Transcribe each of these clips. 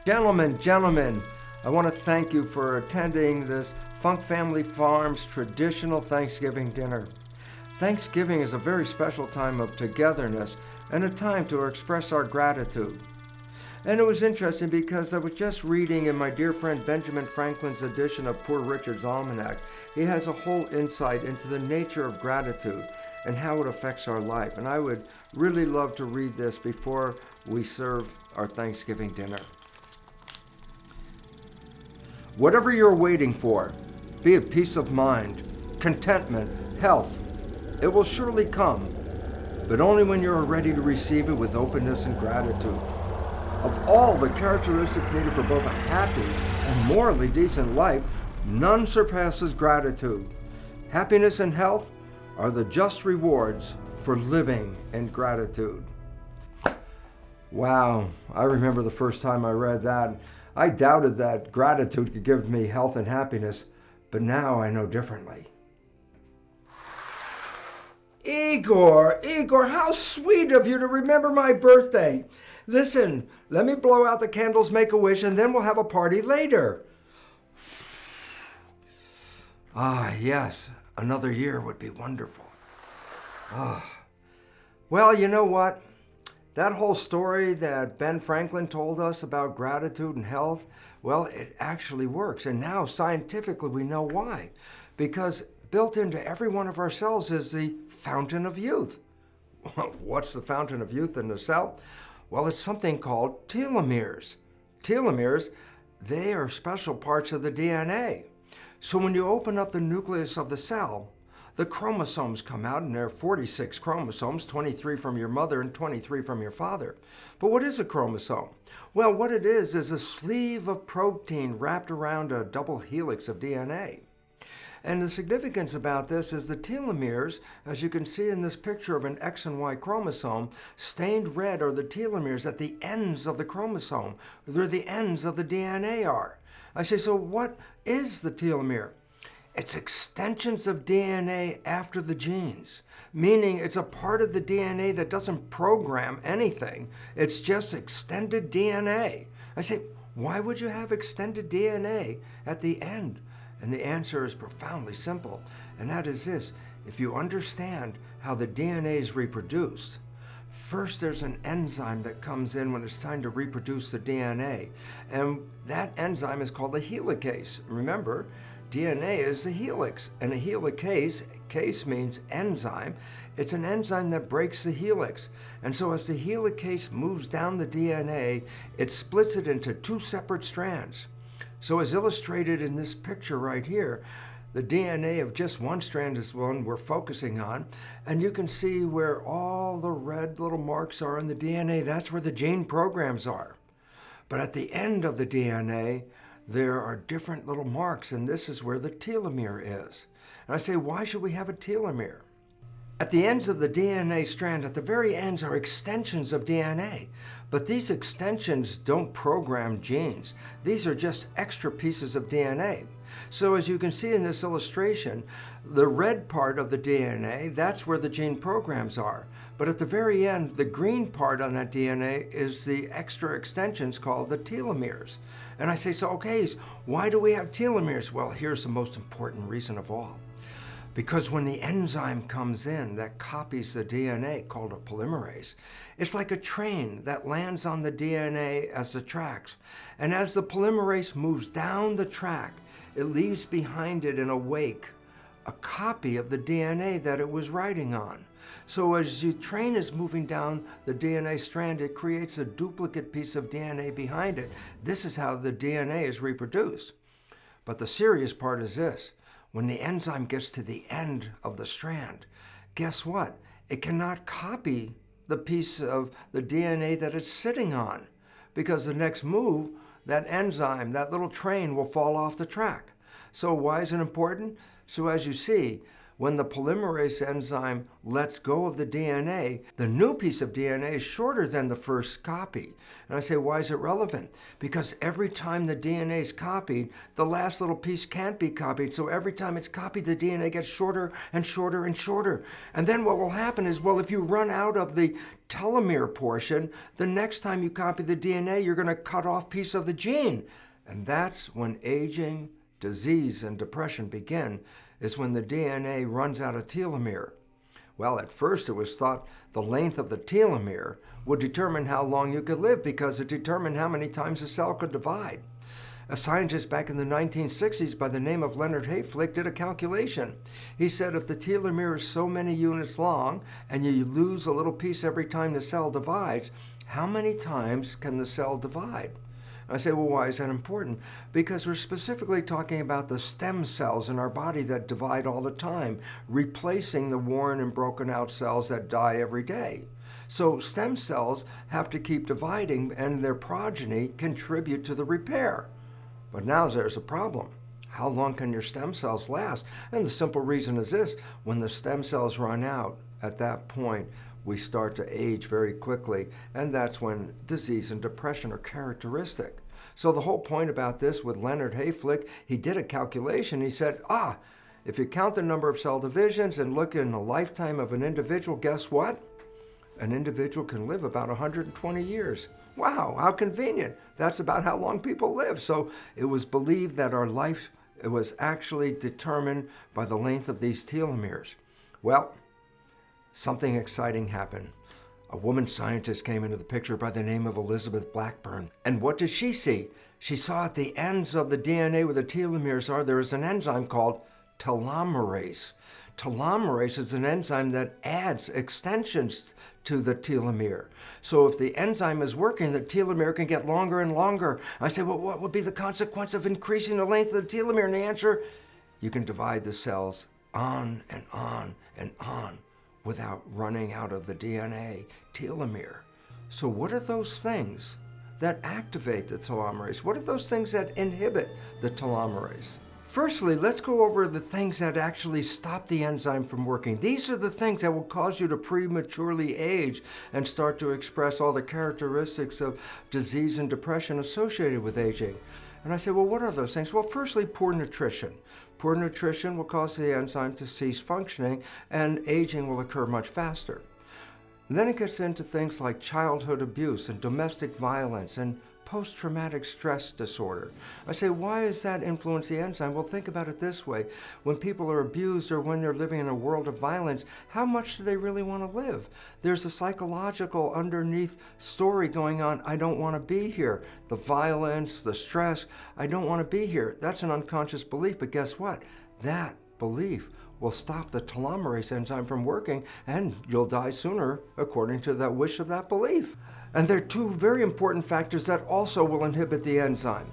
Gentlemen, I want to thank you for attending this Funk Family Farms traditional Thanksgiving dinner. Thanksgiving is a very special time of togetherness and a time to express our gratitude. And it was interesting because I was just reading in my dear friend Benjamin Franklin's edition of Poor Richard's Almanac. He has a whole insight into the nature of gratitude and how it affects our life. And I would really love to read this before we serve our Thanksgiving dinner. Whatever you're waiting for, be it peace of mind, contentment, health, it will surely come, but only when you are ready to receive it with openness and gratitude. Of all the characteristics needed for both a happy and morally decent life, none surpasses gratitude. Happiness and health are the just rewards for living in gratitude. Wow, I remember the first time I read that. I doubted that gratitude could give me health and happiness, but now I know differently. Igor, how sweet of you to remember my birthday. Listen, let me blow out the candles, make a wish, and then we'll have a party later. Ah, yes, another year would be wonderful. Well, you know what? That whole story that Ben Franklin told us about gratitude and health, well, it actually works. And now scientifically we know why. Because built into every one of our cells is the fountain of youth. What's the fountain of youth in the cell? Well, it's something called telomeres. Telomeres, they are special parts of the DNA. So when you open up the nucleus of the cell, the chromosomes come out, and there are 46 chromosomes, 23 from your mother and 23 from your father. But what is a chromosome? Well, what it is a sleeve of protein wrapped around a double helix of DNA. And the significance about this is the telomeres, as you can see in this picture of an X and Y chromosome, stained red are the telomeres at the ends of the chromosome, where the ends of the DNA are. I say, so what is the telomere? It's extensions of DNA after the genes, meaning it's a part of the DNA that doesn't program anything. It's just extended DNA. I say, why would you have extended DNA at the end? And the answer is profoundly simple, and that is this. If you understand how the DNA is reproduced, first there's an enzyme that comes in when it's time to reproduce the DNA, and that enzyme is called a helicase. Remember, DNA is a helix, and a helicase, case means enzyme. It's an enzyme that breaks the helix. And so as the helicase moves down the DNA, it splits it into two separate strands. So as illustrated in this picture right here, the DNA of just one strand is one we're focusing on, and you can see where all the red little marks are in the DNA. That's where the gene programs are. But at the end of the DNA, there are different little marks, and this is where the telomere is. And I say, why should we have a telomere? At the ends of the DNA strand, at the very ends are extensions of DNA. But these extensions don't program genes. These are just extra pieces of DNA. So as you can see in this illustration, the red part of the DNA, that's where the gene programs are. But at the very end, the green part on that DNA is the extra extensions called the telomeres. And I say, so okay, why do we have telomeres? Well, here's the most important reason of all. Because when the enzyme comes in that copies the DNA, called a polymerase, it's like a train that lands on the DNA as the tracks. And as the polymerase moves down the track, it leaves behind it in a wake a copy of the DNA that it was riding on. So as the train is moving down the DNA strand, it creates a duplicate piece of DNA behind it. This is how the DNA is reproduced. But the serious part is this. When the enzyme gets to the end of the strand, guess what? It cannot copy the piece of the DNA that it's sitting on, because the next move, that enzyme, that little train will fall off the track. So why is it important? So as you see, when the polymerase enzyme lets go of the DNA, the new piece of DNA is shorter than the first copy. And I say, why is it relevant? Because every time the DNA is copied, the last little piece can't be copied. So every time it's copied, the DNA gets shorter and shorter and shorter. And then what will happen is, well, if you run out of the telomere portion, the next time you copy the DNA, you're going to cut off a piece of the gene. And that's when aging, disease, and depression begin, is when the DNA runs out of telomere. Well, at first it was thought the length of the telomere would determine how long you could live because it determined how many times a cell could divide. A scientist back in the 1960s by the name of Leonard Hayflick did a calculation. He said if the telomere is so many units long and you lose a little piece every time the cell divides, how many times can the cell divide? I say, well, why is that important? Because we're specifically talking about the stem cells in our body that divide all the time, replacing the worn and broken out cells that die every day. So stem cells have to keep dividing and their progeny contribute to the repair. But now there's a problem. How long can your stem cells last? And the simple reason is this: when the stem cells run out, at that point, we start to age very quickly, and that's when disease and depression are characteristic. So the whole point about this with Leonard Hayflick, he did a calculation. He said, if you count the number of cell divisions and look in the lifetime of an individual, guess what? An individual can live about 120 years. Wow, how convenient. That's about how long people live. So it was believed that our life was actually determined by the length of these telomeres. Well, something exciting happened. A woman scientist came into the picture by the name of Elizabeth Blackburn. And what did she see? She saw at the ends of the DNA where the telomeres are, there is an enzyme called telomerase. Telomerase is an enzyme that adds extensions to the telomere. So if the enzyme is working, the telomere can get longer and longer. I say, well, what would be the consequence of increasing the length of the telomere? And the answer, you can divide the cells on and on and on without running out of the DNA telomere. So what are those things that activate the telomerase? What are those things that inhibit the telomerase? Firstly, let's go over the things that actually stop the enzyme from working. These are the things that will cause you to prematurely age and start to express all the characteristics of disease and depression associated with aging. And I say, well, what are those things? Well, firstly, poor nutrition. Poor nutrition will cause the enzyme to cease functioning, and aging will occur much faster. And then it gets into things like childhood abuse and domestic violence and post-traumatic stress disorder. I say, why does that influence the enzyme? Well, think about it this way. When people are abused or when they're living in a world of violence, how much do they really want to live? There's a psychological underneath story going on. I don't want to be here. The violence, the stress, I don't want to be here. That's an unconscious belief, but guess what? That belief will stop the telomerase enzyme from working, and you'll die sooner according to that wish of that belief. And there are two very important factors that also will inhibit the enzyme.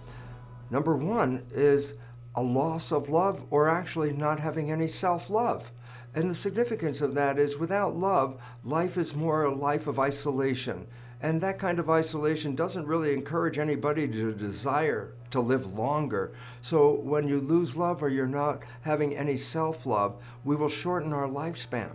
Number one is a loss of love, or actually not having any self-love. And the significance of that is without love, life is more a life of isolation. And that kind of isolation doesn't really encourage anybody to desire to live longer. So when you lose love or you're not having any self-love, we will shorten our lifespan.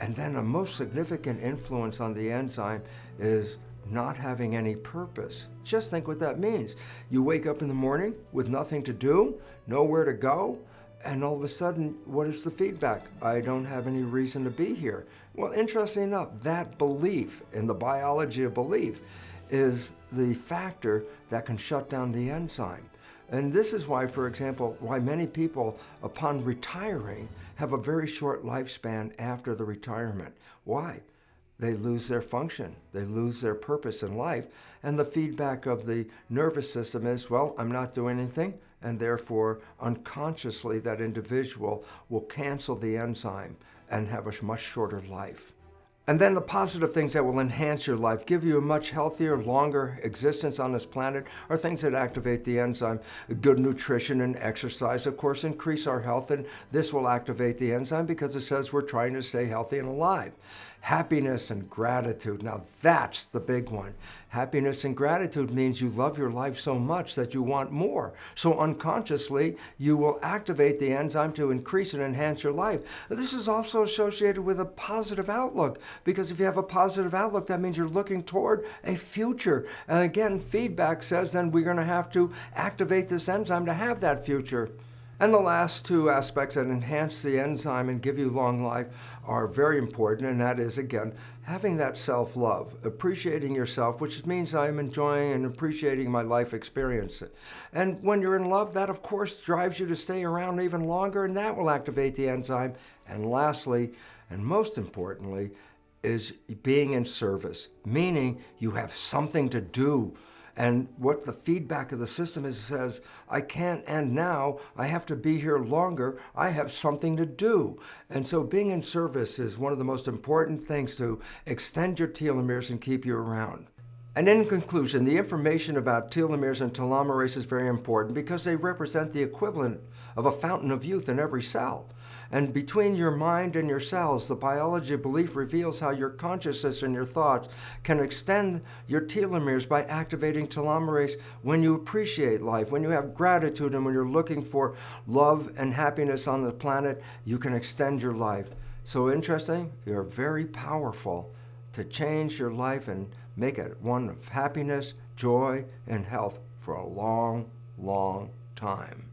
And then a most significant influence on the enzyme is not having any purpose. Just think what that means. You wake up in the morning with nothing to do, nowhere to go, and all of a sudden, what is the feedback? I don't have any reason to be here. Well, interesting enough, that belief in the biology of belief is the factor that can shut down the enzyme. And this is why, for example, why many people, upon retiring, have a very short lifespan after the retirement. Why? They lose their function. They lose their purpose in life. And the feedback of the nervous system is, well, I'm not doing anything. And therefore, unconsciously, that individual will cancel the enzyme and have a much shorter life. And then the positive things that will enhance your life, give you a much healthier, longer existence on this planet, are things that activate the enzyme. Good nutrition and exercise, of course, increase our health, and this will activate the enzyme because it says we're trying to stay healthy and alive. Happiness and gratitude. Now that's the big one. Happiness and gratitude means you love your life so much that you want more. So unconsciously, you will activate the enzyme to increase and enhance your life. This is also associated with a positive outlook, because if you have a positive outlook, that means you're looking toward a future. And again, feedback says then we're going to have to activate this enzyme to have that future. And the last two aspects that enhance the enzyme and give you long life are very important, and that is, again, having that self-love, appreciating yourself, which means I'm enjoying and appreciating my life experience. And when you're in love, that of course drives you to stay around even longer, and that will activate the enzyme. And lastly, and most importantly, is being in service, meaning you have something to do. And what the feedback of the system is says, I can't end now, I have to be here longer, I have something to do. And so being in service is one of the most important things to extend your telomeres and keep you around. And in conclusion, the information about telomeres and telomerase is very important because they represent the equivalent of a fountain of youth in every cell. And between your mind and your cells, the biology of belief reveals how your consciousness and your thoughts can extend your telomeres by activating telomerase when you appreciate life, when you have gratitude, and when you're looking for love and happiness on the planet, you can extend your life. So interesting, you're very powerful to change your life and make it one of happiness, joy, and health for a long, long time.